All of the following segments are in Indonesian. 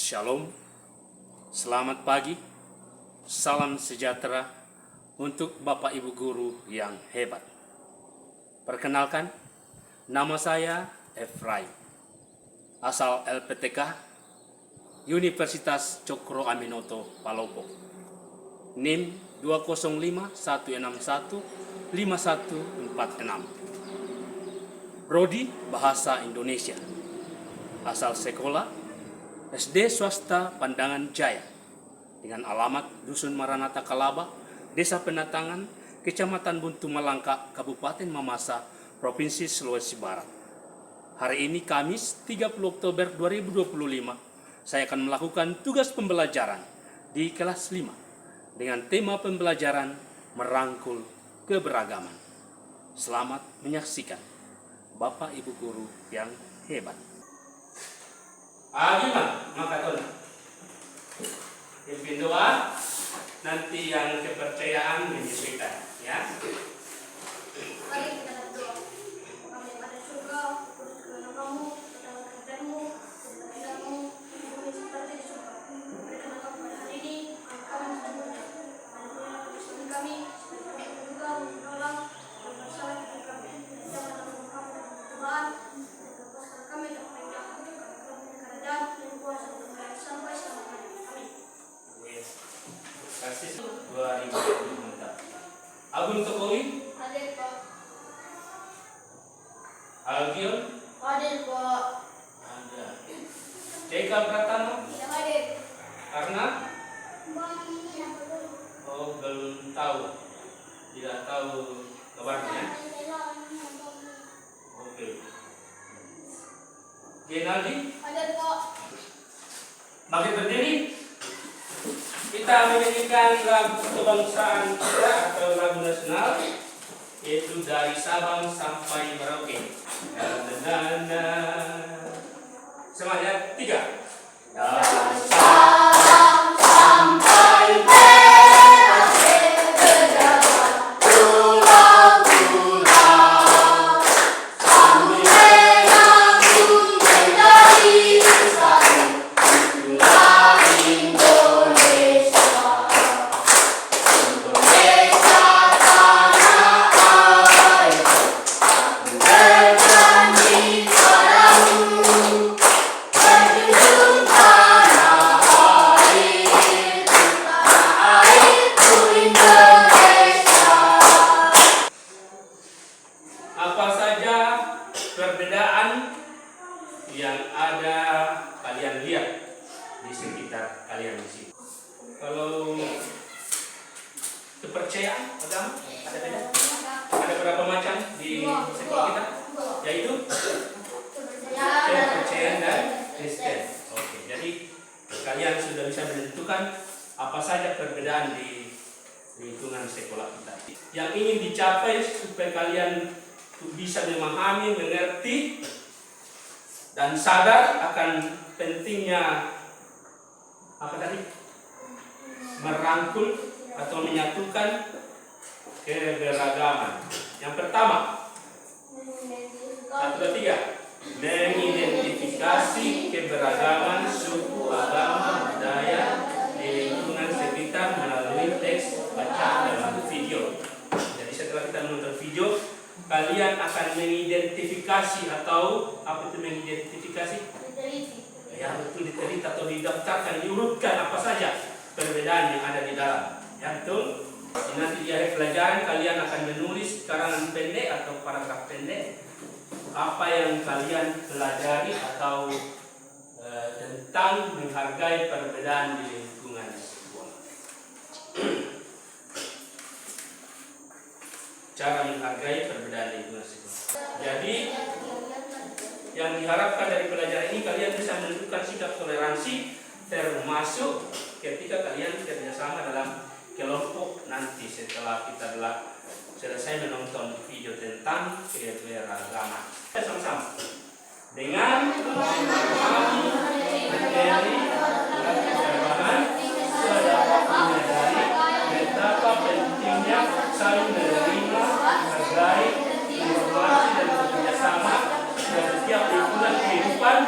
Shalom, selamat pagi, salam sejahtera untuk Bapak Ibu Guru yang hebat. Perkenalkan, nama saya Efraim, asal LPTK Universitas Cokro Aminoto, Palopo. NIM 205-161-5146. Prodi Bahasa Indonesia. Asal sekolah SD Swasta Pandangan Jaya dengan alamat Dusun Maranatha Kalaba, Desa Penatangan, Kecamatan Buntu Malangka, Kabupaten Mamasa, Provinsi Sulawesi Barat. Hari ini Kamis 30 Oktober 2025, saya akan melakukan tugas pembelajaran di kelas 5 dengan tema pembelajaran merangkul keberagaman. Selamat menyaksikan, Bapak Ibu Guru yang hebat. Gimana? Maka tuh pimpin doa, nanti yang kepercayaan menyesuaikan, ya. Mari kita berdoa. Kami yang ada di surga, kuduskanlah namamu, datanglah kerajaan-Mu, jadilah kehendak-Mu di bumi seperti di surga. Berikanlah kami pada hari ini makan kami secukupnya. Ampunilah kesalahan kami, seperti kami juga menolong dan bersalah kepada kami. Dan janganlah membawa kami dalam pencobaan, dan lepaskan kami dari yang jahat. Dan kuasa dan sampai selamanya. Amin. Kasih 2024. Agung Tokowi, Hadir Pak. Algion, Hadir Pak. ada. Jeka Pratama, Tidak hadir. karena Mami apa dulu? belum tahu, tidak tahu kabarnya. Oke. Genaldi, Hadir Pak. bagi berdiri, kita menyanyikan lagu kebangsaan kita atau lagu nasional, yaitu dari Sabang sampai Merauke. Semuanya 3. Sabang sampai Merauke berjalan pulang-pulang sambil menanggung dari satu itulah Indonesia. Indonesia tanah air berjanji padamu. Berjunjung tanah airku Indonesia. Apa saja perbedaan yang ada kalian lihat di sekitar kalian di sini? Kalau kepercayaan agama ada beda? Ada berapa macam di sekolah kita? Yaitu kepercayaan dan Kristen. Oke, jadi kalian sudah bisa menentukan apa saja perbedaan di lingkungan sekolah kita. Yang ingin dicapai supaya kalian bisa memahami, mengerti, dan sadar akan pentingnya apa tadi? Merangkul atau menyatukan keberagaman. Yang pertama, 1, 2, 3. Mengidentifikasi keberagaman suku, agama, budaya di lingkungan sekitar melalui teks bacaan dalam video. Jadi setelah kita menonton video, kalian akan mengidentifikasi atau apa itu mengidentifikasi? Ya betul, diteliti atau didaftarkan, diurutkan apa saja perbedaan yang ada di dalam. Ya betul. Nanti di akhir pelajaran kalian akan menulis karangan pendek atau paragraf pendek apa yang kalian pelajari atau tentang menghargai perbedaan di lingkungan sekolah. Cara menghargai perbedaan di lingkungan sekolah. Jadi yang diharapkan dari pelajaran ini kalian bisa menentukan sikap toleransi termasuk ketika kalian kerjasama dalam kelompok nanti setelah kita selesai menonton video tentang keberagaman. Kita sama-sama dengan memahami materi keberagaman, kita dapat menyadari betapa pentingnya saling menerima, menghargai, informasi dan bekerjasama dan setiap lingkungan kehidupan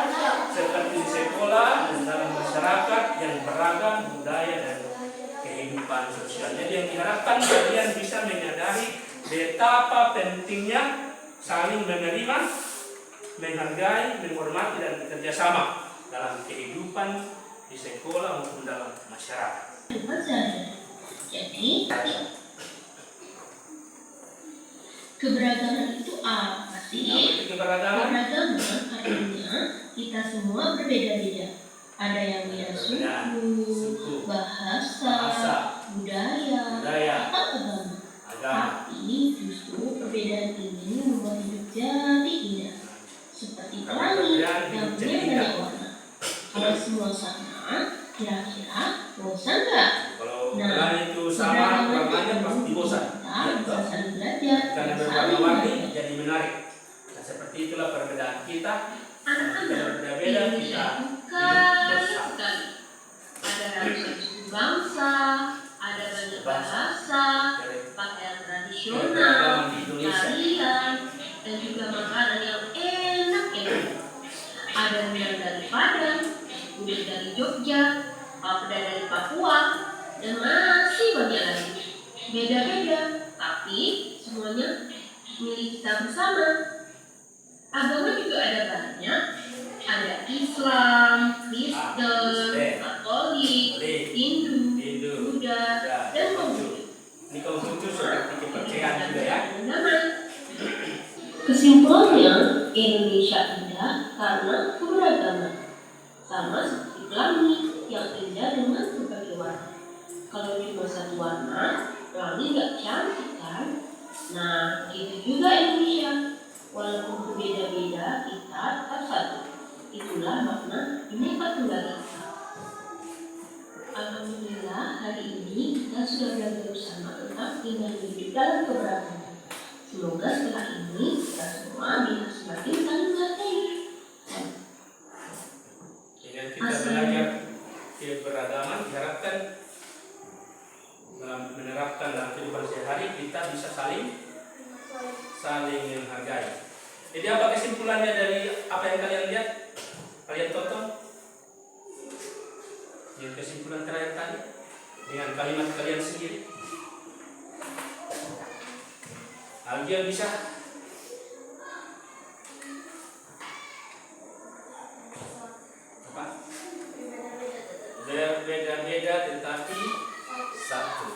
seperti di sekolah dan dalam masyarakat. depan kalian bisa menyadari betapa pentingnya saling menerima, menghargai, menghormati, dan bekerja sama dalam kehidupan di sekolah maupun dalam masyarakat. Jadi, keberagaman itu apa sih? Apa itu keberagaman? Keberagaman artinya kita semua berbeda-beda. Ada yang beda suku, bahasa, budaya, atau agama. Tapi justru perbedaan ini membuat hidup jadi indah. Seperti pelangi yang punya banyak warna. Kalau semua sama, kira-kira bosan nggak? Kalau pelangi itu sama warnanya pasti bosan. Kita bisa saling belajar. Karena berwarna-warni jadi menarik. Nah, seperti itulah perbedaan kita. Anak-anak Berbeda-beda ini kita. kaya sekali. Ada ratusan suku bangsa, ada banyak bahasa, pakaian tradisional, tarian, dan juga makanan yang enak-enak. Ada rendang dari Padang, gudeg dari Jogja, papeda dari Papua, dan masih banyak lagi. Beda-beda, tapi semuanya milik kita bersama. Agama juga ada banyak. Ada Islam, Kristen, Katolik, Hindu, Buddha, dan Konghucu. Ini Konghucu seperti kepercayaan juga ya. Kesimpulannya, Indonesia indah karena keberagaman. Sama seperti pelangi yang indah dengan berbagai warna. Kalau cuma satu warna, pelangi nggak cantik kan? Nah, gitu juga Indonesia. Walaupun berbeda-beda, kita tetap satu. Itulah makna Bhinneka Tunggal Ika. Alhamdulillah, hari ini kita sudah belajar bersama tentang tinggal hidup dalam keberagaman. Semoga setelah ini kita semua bisa semakin saling menghargai. Dengan kita belajar keberagaman, diharapkan menerapkan dalam kehidupan sehari-hari kita bisa saling menghargai. Jadi apa kesimpulannya dari apa yang kalian lihat? Kalian tonton? Yang kesimpulan terakhir tadi dengan kalimat kalian sendiri. Algia bisa? Apa? Berbeda-beda tetapi satu.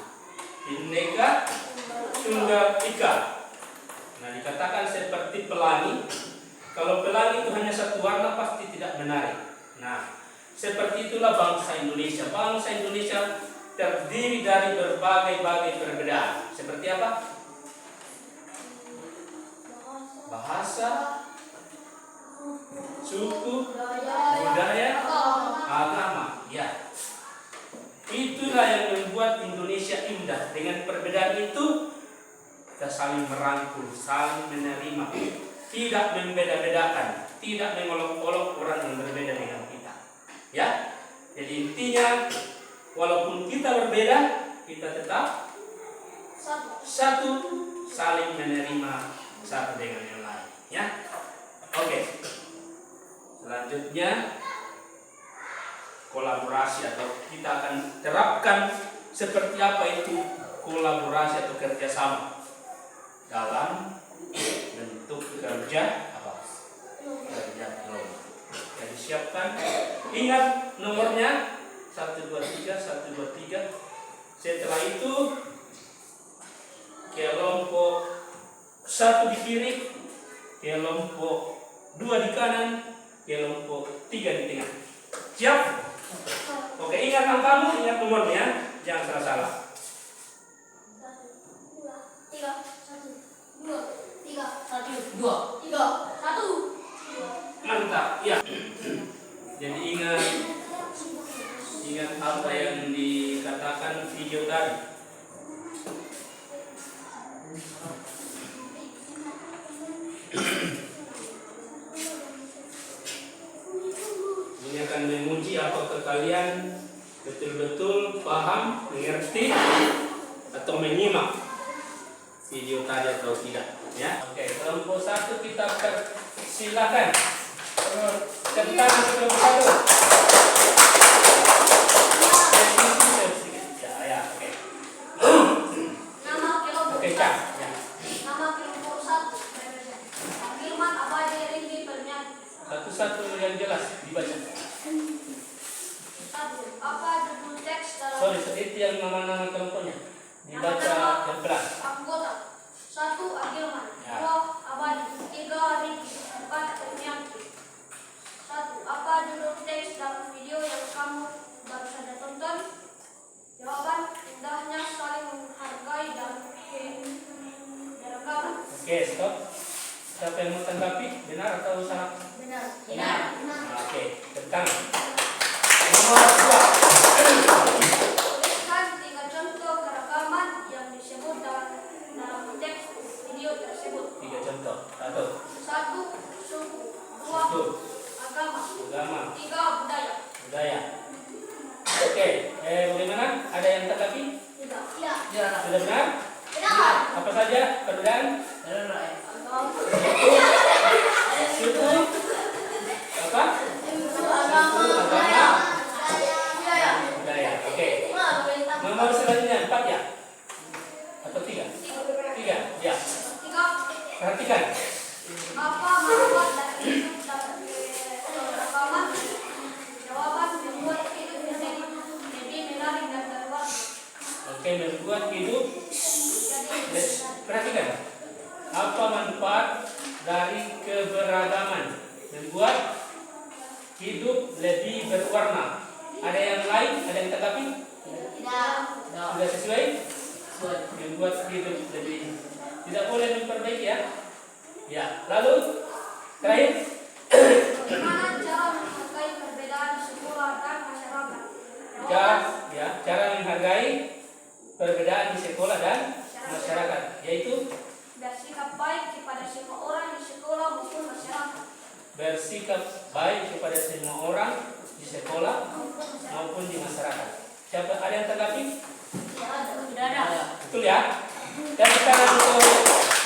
Bhinneka Tunggal Ika. Nah, dikatakan seperti pelangi. Kalau pelangi itu hanya satu warna pasti tidak menarik. Nah, seperti itulah bangsa Indonesia. Bangsa Indonesia terdiri dari berbagai-bagai perbedaan. Seperti apa? Bahasa, suku, budaya, agama. Ya. Itulah yang membuat Indonesia indah. Dengan perbedaan itu kita saling merangkul, saling menerima, tidak membeda-bedakan, tidak mengolok-olok orang yang berbeda dengan kita. Ya, jadi intinya walaupun kita berbeda, kita tetap satu, saling menerima satu dengan yang lain. Ya, oke. Selanjutnya kolaborasi atau kita akan terapkan seperti apa itu kolaborasi atau kerjasama dalam bentuk kerja apa? Kerja kelompok. Jadi siapkan, ingat nomornya 1, 2, 3, 1, 2, 3. Setelah itu kelompok 1 di kiri, kelompok 2 di kanan, kelompok 3 di tengah. Siap? Oke, ingat angkamu, ingat nomornya, jangan salah-salah. 1, 2, 3, 1. Mantap, ya. Jadi ingat apa yang dikatakan video tadi. Ini akan menguji apakah kalian betul-betul paham, mengerti, atau menyimak video tadi atau tidak. Ya, oke. Kelompok 1 kita persilakan. Tentang kelompok 1. Ya, oke. Dibaca. Satu, apa judul teks dalam Sorry, itu yang nama-nama kelompoknya. Dibaca yang pelan. anggota? Satu, Agilman. Ya. Dua, Abadi. Tiga, Riki. Empat, Termianti. Satu, apa judul teks dalam video yang kamu baru saja tonton? Jawaban, indahnya saling menghargai dan keragaman. Oke, stop. Siapa yang mau tanggapi? Benar atau salah? Benar. Nah, oke, tentang nomor 2. Tuliskan 3 contoh keragaman yang disebut dalam teks video tersebut. 3 contoh. 1. Satu, suku. Dua, Satu. agama. Agama. Tiga, budaya. Budaya. Oke, bagaimana? Ada yang tanggapi? Tidak. Sudah benar? Benar. Apa saja perbedaan? Suku. Apa? Agama. Budaya. Oke. Nomor selanjutnya 4 ya? Atau 3? 3. Ya. Tiga, Perhatikan. apa manfaat dari hidup dalam keragaman? Jawaban, membuat hidup menjadi lebih menarik dan berwarna. Oke, membuat hidup. Jadi, Perhatikan. Apa manfaat dari keberagaman? Membuat hidup lebih berwarna. Ada yang lain? Ada yang tanggapi? Sudah sesuai? Membuat hidup lebih. Tidak boleh memperbaiki ya. Ya. Lalu terakhir. bagaimana cara menghargai perbedaan di sekolah dan masyarakat? Cara menghargai perbedaan di sekolah dan masyarakat, yaitu Bersikap baik kepada semua orang di sekolah maupun masyarakat. bersikap baik kepada semua orang di sekolah maupun di masyarakat. Siapa ada yang tanggapi? Tidak ada. Betul ya? Dan sekarang untuk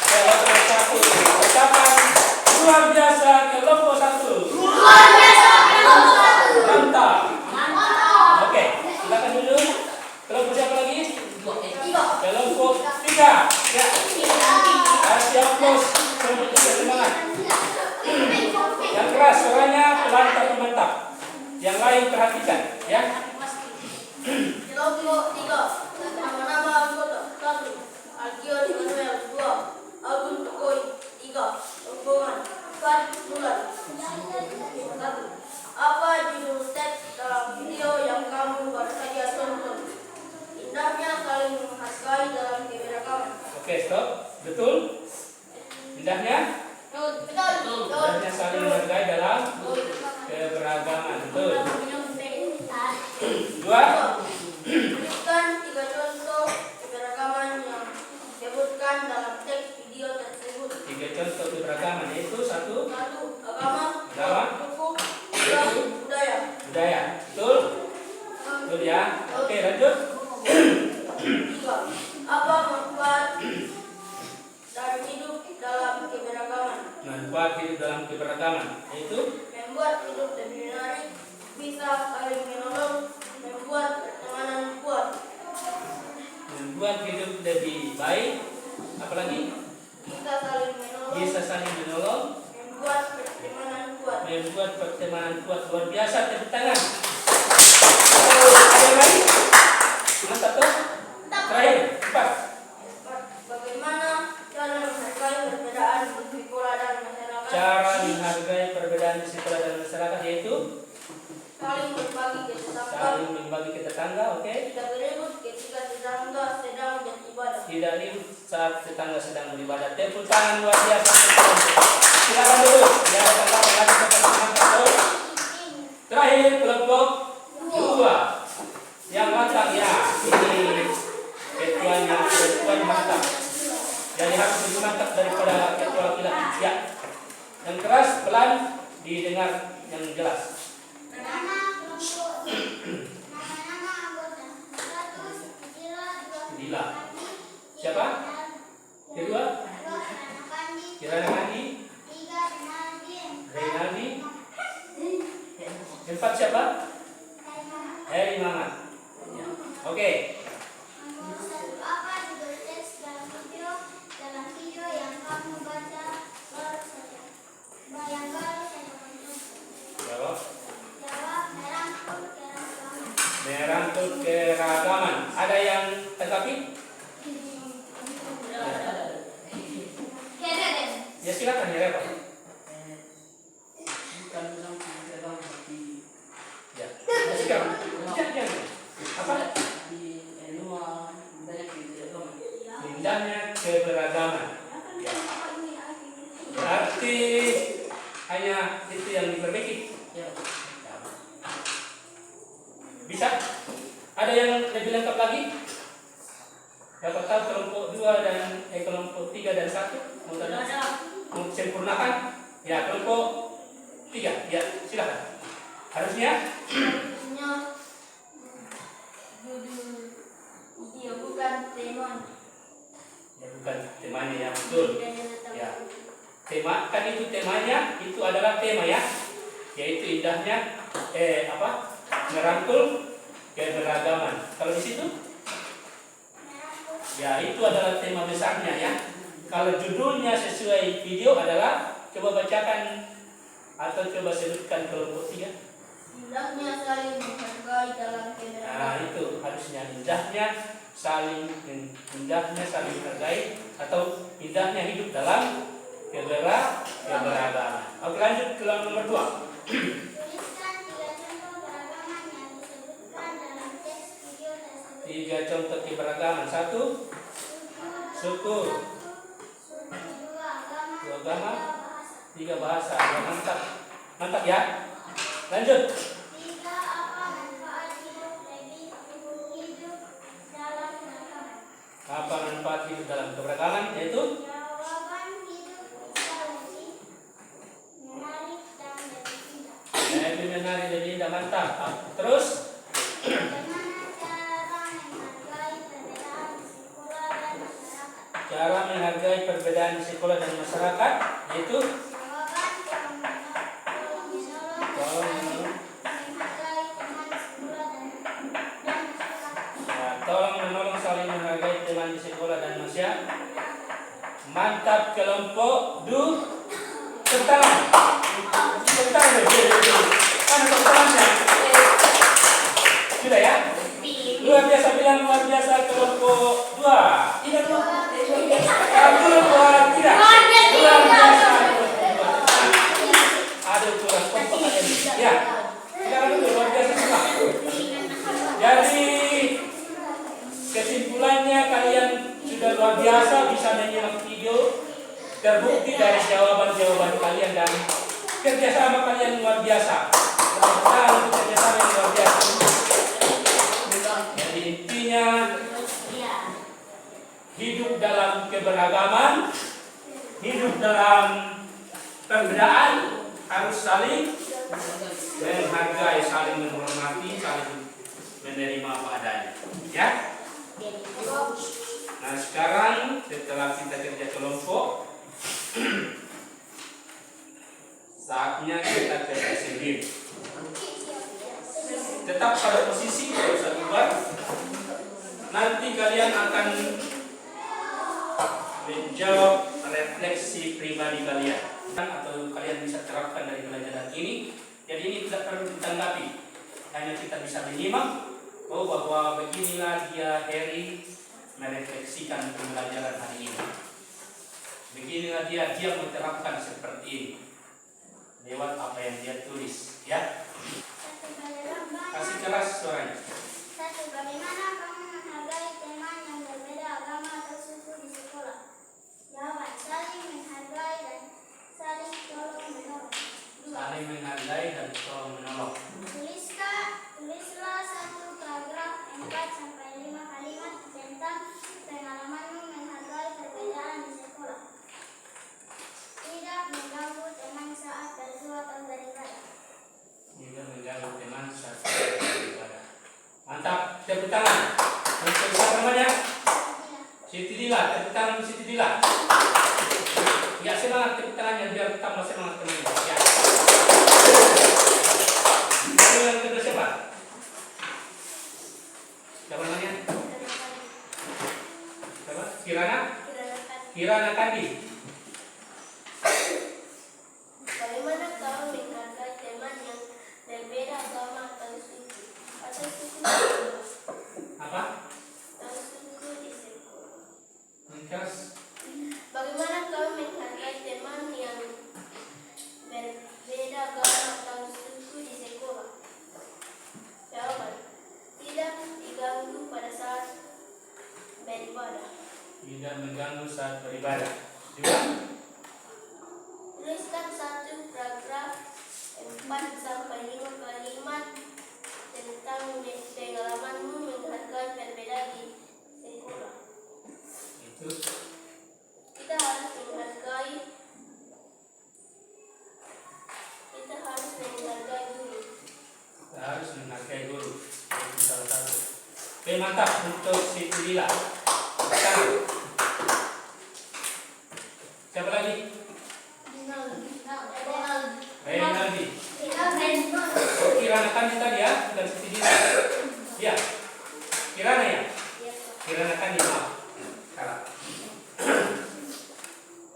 kelompok 1. Ucapan luar biasa kelompok 1. Mantap. Oke, silakan dulu. Kelompok siapa lagi? Kelompok 3. Ya. Kasih aplaus kelompok 3, semangat. Yang keras suaranya pelan tapi mantap. Yang lain perhatikan, ya. Kelompok 3. Nama-nama anggota. 1. Alkion Immanuel. 2. Agun Tukoi. 3. Rombongan. 4. Bulan. 1. Apa judul teks dalam video yang kamu baru saja tonton? Indahnya saling menghargai dalam keberagaman. Oke, stop. Betul? Indahnya? Betul. Indahnya saling menghargai dalam keberagaman. Betul. 2. Berikan 3 contoh keberagaman yang disebutkan dalam teks video tersebut. 3 contoh keberagaman yaitu 1. 1. Agama. Agama. 2. Suku. 3. Budaya. Budaya. Betul? Betul ya? Oke, lanjut. 3. Apa manfaat dari hidup dalam keberagaman? Manfaat hidup dalam keberagaman yaitu Membuat hidup lebih menarik, bisa saling menolong, membuat pertemanan kuat. membuat hidup lebih baik. Apalagi? Bisa saling menolong, Bisa saling menolong, membuat pertemanan kuat. membuat pertemanan kuat. Luar biasa, tepuk tangan. Ada yang lain? Mantap tuh. Terakhir, 4. Bagaimana cara menghargai perbedaan di sekolah dan masyarakat? Cara menghargai perbedaan di sekolah dan masyarakat yaitu Saling berbagi ke tetangga, saling membagi ke tetangga, oke? tidak beribut ketika tetangga sedang beribadah. Tidak ribut saat tetangga sedang beribadah. Tepuk tangan luar biasa. Silakan dulu. Ya, tanggapan lagi seperti mantap. Terakhir, kelompok 2. Yang mantap ya. Ini ketuanya mantap. Jadi harus lebih mantap daripada ketua laki-laki. Ya. Yang keras, pelan, didengar yang jelas. Nama-nama anggota. 1. Dila. Siapa? Kedua? Kirana Kandi. Renaldi. Yang 4 siapa? Heri Mamat. Ya. Oke. Apa judul teks dalam video yang kamu baca baru saja? Bayangkan saya Jawab. Merangkul keragaman. Ada yang tanggapi? Ya silakan ya Reva. Ya. Silakan. Jangan. Apa? Indahnya keberagaman. Ya. Berarti hanya itu yang diperbaiki. Bisa? Ada yang lebih lengkap lagi? Dapat tahu kelompok 2 dan kelompok 3 dan 1 mau sempurnakan? Ya, kelompok 3. Ya, silakan. Harusnya Dia bukan teman. ya bukan temanya ya, betul. Ya. Tema kan itu temanya, itu adalah tema ya. Yaitu indahnya merangkul keberagaman. Kalau di situ ya itu adalah tema besarnya ya. Kalau judulnya sesuai video adalah coba bacakan atau coba sebutkan kelompok 3. Indahnya saling menghargai dalam Nah keberagaman. itu harusnya indahnya saling menghargai atau indahnya hidup dalam keberagaman. Oke, lanjut ke nomor 2. Tuliskan 3 contoh keragaman yang disebutkan dalam teks video tersebut. 3 contoh keberagaman. 1. Suku. 2 agama. 3 bahasa. Ya, mantap. Mantap ya. Lanjut. 3 apa manfaat hidup dalam keragaman? Apa manfaat hidup dalam keberagaman? Yaitu Jawaban hidup bisa lebih menarik dan lebih indah. lebih menarik, lebih indah. Mantap. Terus Bagaimana cara menghargai perbedaan di sekolah dan masyarakat? cara menghargai perbedaan di sekolah dan masyarakat yaitu Jawaban tolong menolong saling menghargai teman di sekolah dan masyarakat. tolong menolong saling menghargai teman di sekolah dan masyarakat. Mantap, kelompok tepuk tangan. Tepuk tangan deh. Mana tepuk tangannya? Sudah ya? Luar biasa, bilang luar biasa kelompok 2. Tidak luar. Luar tidak. Luar biasa. Ada kurang kompak kalian. Ya. Sekarang dulu luar biasa semua. Jadi kesimpulannya kalian sudah luar biasa bisa menyimak video, terbukti dari jawaban-jawaban kalian dan kerjasama kalian luar biasa. Benar-benar kerjasama yang luar biasa. Jadi intinya hidup dalam keberagaman, hidup dalam perbedaan, harus saling menghargai, saling menghormati, saling menerima apa adanya. Ya. Nah sekarang setelah kita kerja kelompok, saatnya kita kerja sendiri. Tetap pada posisi, tidak usah keluar. Nanti kalian akan menjawab refleksi pribadi kalian, atau kalian bisa terapkan dari pelajaran ini. Jadi ini tidak perlu ditanggapi, hanya kita bisa menyimak. Oh bahwa beginilah dia Harry merefleksikan pembelajaran hari ini. Beginilah dia menerapkan seperti ini lewat apa yang dia tulis. Ya. Kasih keras suaranya. 1. Bagaimana kamu menghargai teman yang berbeda agama atau suku di sekolah? Jawaban saling menghargai dan saling tolong menolong. 2. Saling menghargai dan tolong menolong. Tulislah 1 paragraf 4-5 kalimat tentang pengalamanmu menghargai perbedaan di sekolah. Tidak mengganggu teman saat berdua atau beribadah. Tidak mengganggu teman saat beribadah. Mantap, tepuk tangan. Untuk siapa namanya? Siti Dila, tepuk tangan Siti Dila. Ya semangat tepuk tangannya biar tambah semangat temannya. Ya. Lalu yang kedua siapa? Siapa namanya? Siapa? Kirana Kandi. Bagaimana kamu menghargai teman yang berbeda agama atau suku? tidak mengganggu saat beribadah. Juga Tuliskan satu paragraf 4-5 kalimat tentang pengalamanmu menghargai perbedaan di sekolah. itu Kita harus menghargai guru. kita harus menghargai guru. Itu salah satu. Oke, mantap untuk si Lila. Sekarang siapa lagi? Renaldi. Oh, Kirana kan tadi ya, bukan Siti Dina. Ya, Kirana ya. Kirana kan ya. Maaf. Salah.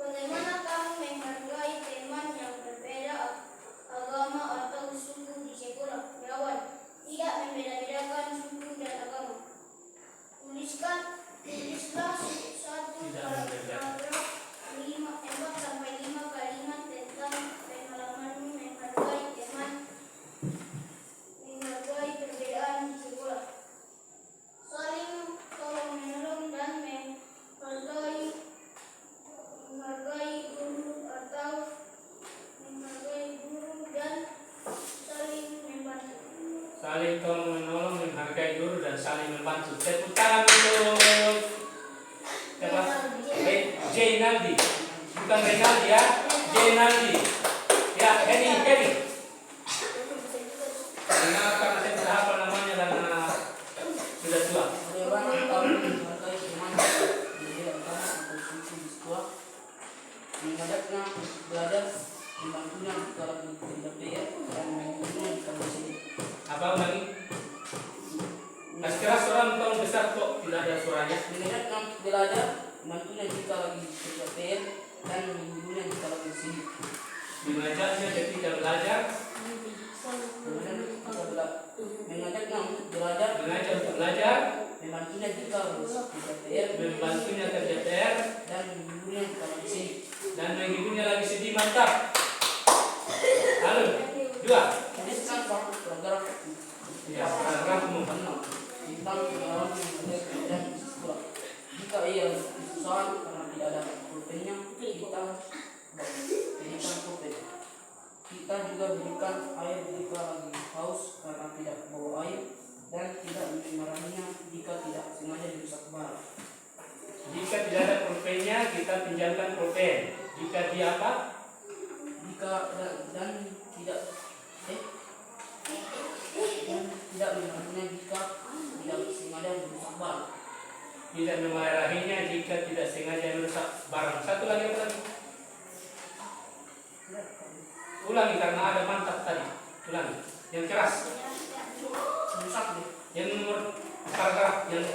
Bagaimana kamu menghargai teman yang berbeda agama atau suku di sekolah? Jawaban: tidak membeda-bedakan suku dan agama. Tulislah satu paragraf 4-5 kalimat tentang pengalamanmu menghargai perbedaan di sekolah. Saling tolong menolong dan menghargai guru dan saling membantu. Saling tolong menolong, menghargai guru dan saling membantu. Tepuk tangan untuk siapa? Jainaldi. Bukan Renaldi ya. Jainaldi. Ya, Heri. Karena saya tidak hafal namanya karena sudah tua. Bagaimana kamu menghargai teman yang berbeda agama atau suku di sekolah? Mengajaknya belajar, membantunya jika lagi tidak PR, dan menghiburnya jika bersedih. Apa lagi? Mas keras orang tahun besar kok tidak ada suaranya. Mengajaknya belajar, membantunya jika lagi kerja PR, dan menghiburnya jika lagi bersedih. Mengajaknya ketika belajar, Mengajaknya untuk belajar, mengajak untuk belajar, membantunya jika kerja PR, membantunya kerja PR, dan menghiburnya jika lagi sedih. dan menghiburnya lagi sedih. Mantap. Lalu, 2. Tuliskan satu paragraf Ya, paragrafmu. tentang pengalaman yang menghargai perbedaan di sekolah. Jika ia kesusahan karena tidak ada pulpennya, kita berikan pulpen. Kita juga berikan air jika lagi haus karena tidak bawa air, dan tidak memarahinya jika tidak sengaja dirusak barang. Jika tidak ada pulpennya, kita pinjamkan pulpen. Jika dia apa? Jika dan tidak memarahinya jika tidak sengaja dirusak barang. Tidak memarahinya jika tidak sengaja merusak barang. Satu lagi apa lagi? Ulangi karena ada mantap tadi. Ulangi. Yang keras. Rusak deh. Yang nomor paragraf. Yang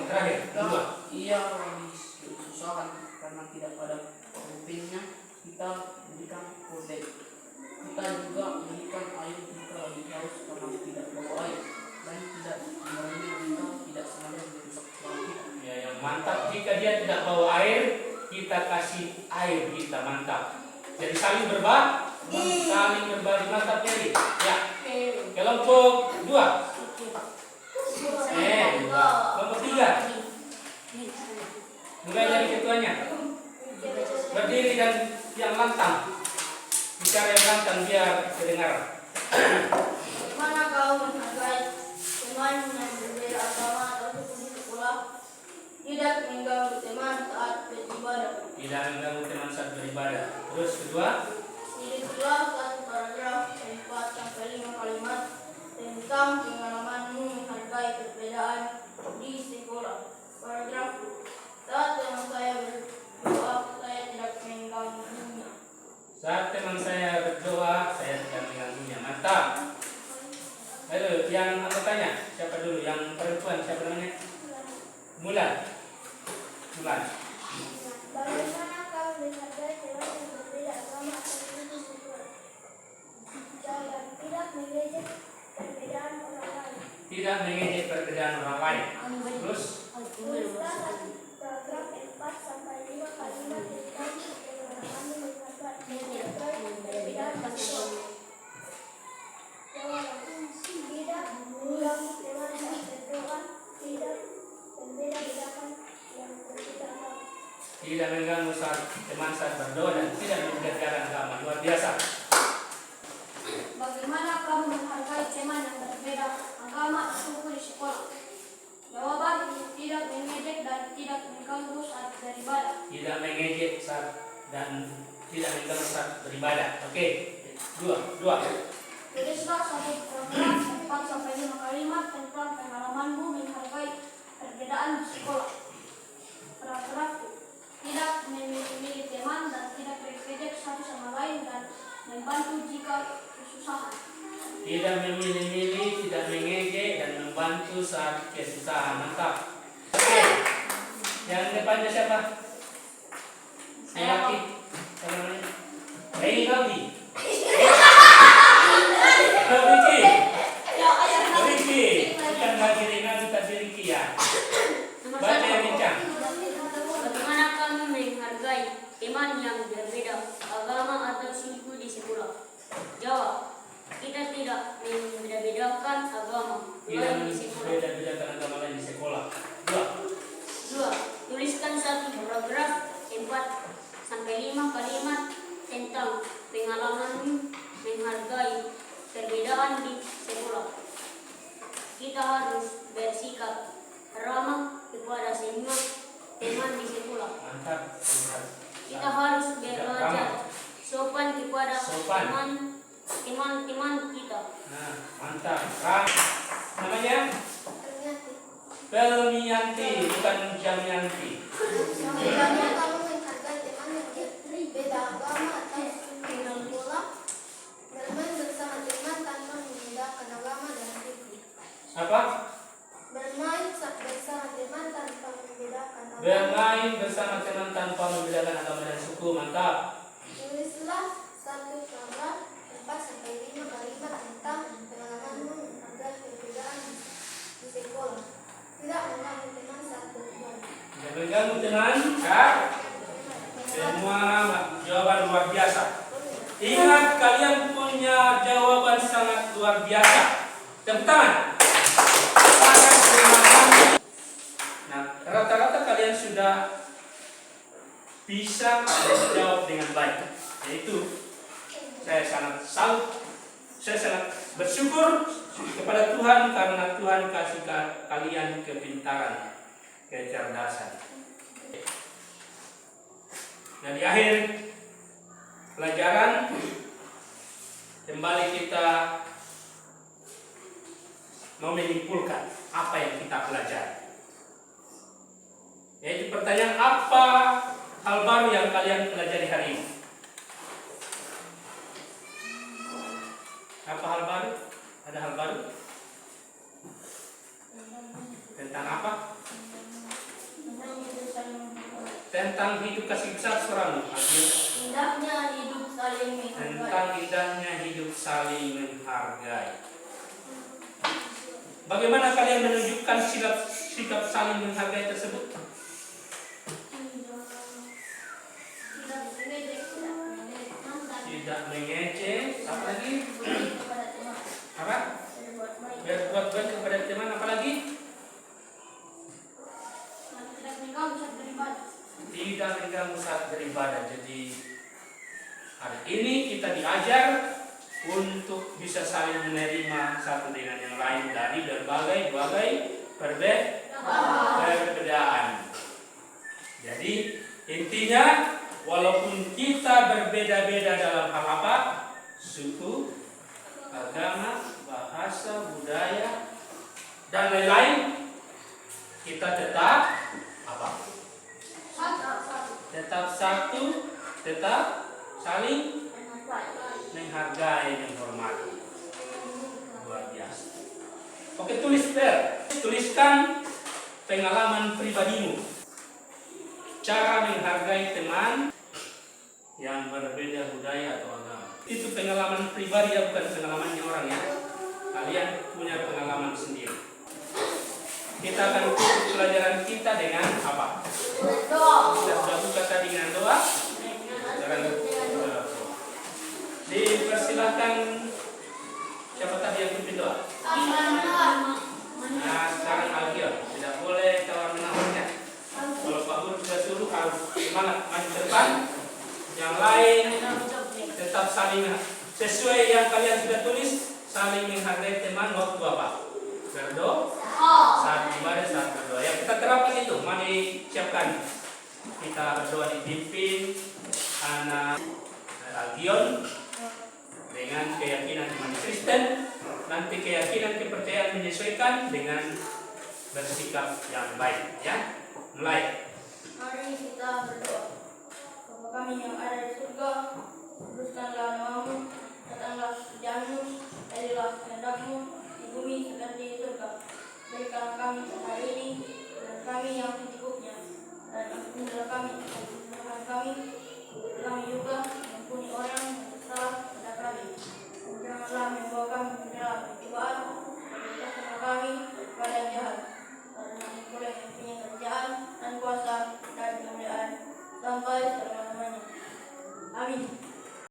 terakhir. 2. Ia lagi kesusahan karena tidak ada pulpennya, kita berikan pulpen. Kita juga berikan air jika lagi haus karena tidak bawa air, dan tidak memarahinya jika tidak sengaja merusak barang. Ya, yang mantap. Jika dia tidak bawa air, kita kasih air kita. Mantap. Jadi saling berbagi mantap jadi. Ya. Kelompok 2. Kelompok 3. Mulai dari ketuanya. Berdiri dan yang lantang. Bicara yang lantang biar kedengaran. Bagaimana kau menghargai teman yang berbeda agama atau suku di sekolah? Tidak mengganggu teman saat beribadah. Tidak mengganggu teman saat beribadah. Terus kedua. Tulislah satu paragraf 4-5 kalimat tentang pengalamanmu menghargai perbedaan di sekolah. Paragraf: saat teman saya berdoa, saya tidak mengganggunya. Saat teman saya berdoa, saya tidak mengganggunya. Mantap. Ayo, yang anggotanya siapa dulu? Yang perempuan siapa namanya? Mulan. Bagaimana kau menghargai teman yang berbeda agama atau suku di sekolah? Jawaban: tidak mengejek perbedaan orang lain. Tidak mengejek perbedaan orang lain. Terus Tulislah satu paragraf 4-5 kalimat tentang pengalamanmu menghargai perbedaan di sekolah. Jawaban: tidak mengganggu teman yang berdoa, tidak membeda-bedakan yang berbeda. tidak mengganggu saat teman saat berdoa, dan tidak mengerjakan agama. Luar biasa. Bagaimana kamu menghargai teman yang berbeda agama suku di sekolah? Jawaban: tidak mengejek dan tidak mengganggu saat beribadah. Tidak mengejek saat dan tidak mengganggu saat beribadah. Oke. Dua. Tulislah satu paragraf 4-5 kalimat tentang pengalamanmu menghargai perbedaan di sekolah. Paragraf 1. Tidak memilih-milih teman dan tidak berkejek satu sama lain dan membantu jika kesusahan. Tidak memilih-milih, tidak mengejek, dan membantu saat kesusahan. Mantap. Oke. Yang depannya siapa? Laki. Apa namanya? Robi. Riki. Bukan lagi Rinaldi tapi Riki ya. Baca yang kencang. Bagaimana kamu menghargai teman yang berbeda agama atau suku di sekolah? Jawab: kita tidak membeda-bedakan agama lain di sekolah. Beda-bedakan agama lain di sekolah. Dua. Tuliskan satu paragraf 4-5 kalimat tentang pengalamanmu menghargai perbedaan di sekolah. Kita harus bersikap ramah kepada semua teman di sekolah. Mantap. Kita harus belajar sopan kepada Sopan. teman-teman kita. Nah, mantap. Namanya Ternyata, Pelmianti, bukan Jamianti. bagaimana kamu menghargai teman yang berbeda agama atau suku di sekolah? Bermain bersama teman tanpa membedakan agama dan suku. Apa? Bermain bersama teman tanpa membedakan agama. Bermain bersama teman tanpa membedakan agama dan suku. Mantap. Tulislah satu paragraf 4-5 kalimat tentang pengalamanmu menghargai perbedaan di sekolah. Tidak mengganggu teman saat beribadah. Tidak mengganggu teman, Kak. Semua jawaban luar biasa. Ingat, kalian punya jawaban sangat luar biasa. Tepuk tangan. Sangat terima kasih. Nah, rata-rata kalian sudah bisa menjawab dengan baik. Yaitu, saya sangat salut, saya sangat bersyukur kepada Tuhan karena Tuhan kasih kalian kepintaran, kecerdasan. Nah, di akhir pelajaran kembali kita mau menyimpulkan apa yang kita pelajari. Yaitu pertanyaan, apa hal baru yang kalian pelajari hari ini? Apa hal baru? Ada hal baru? Tentang apa? Tentang hidup kasih besar seorang. Indahnya hidup saling menghargai. Tentang indahnya hidup saling menghargai. Bagaimana kalian menunjukkan sikap saling menghargai tersebut? Tidak mengejek, apa lagi? Apa? Berbuat baik kepada teman, apa lagi? Tidak mengganggu saat beribadah. Tidak mengganggu saat beribadah. Jadi hari ini kita diajar untuk bisa saling menerima satu dengan yang lain dari berbagai perbedaan. Jadi intinya, walaupun kita berbeda-beda dalam hal apa? Suku, agama, bahasa, budaya, dan lain-lain, kita tetap apa? Tetap satu, tetap saling menghargai, menghormati. Luar biasa. Oke, tuliskan pengalaman pribadimu, cara menghargai teman yang berbeda budaya atau agama. Itu pengalaman pribadi ya, bukan pengalamannya orang ya. Kalian punya pengalaman sendiri. Kita akan tutup pelajaran kita dengan apa? Kita sudah buka tadi dengan doa. Jangan lupa. Dipersilahkan, siapa tadi yang pimpin doa? Nah, sekarang Algio, tidak boleh tawar menawar. Kalau Pak Guru sudah suruh harus semangat maju ke depan. Yang lain tetap saling sesuai yang kalian sudah tulis, saling menghargai teman waktu apa? Berdoa, saat ibadah, saat berdoa. Ya, kita terapkan itu. Mari siapkan. Kita berdoa dipimpin anak Algion dengan keyakinan iman Kristen. Nanti keyakinan kepercayaan menyesuaikan dengan bersikap yang baik. Ya, mulai. Mari kita berdoa. Bapa kami yang ada di surga, kuduskanlah namamu, datanglah kerjaanmu, jadilah kehendakmu di bumi seperti di surga. Berikan kami hari ini dan kami yang secukupnya, dan ampunilah kami kesalahan kami juga ampuni orang yang bersalah kepada kami. Dan janganlah membawa kami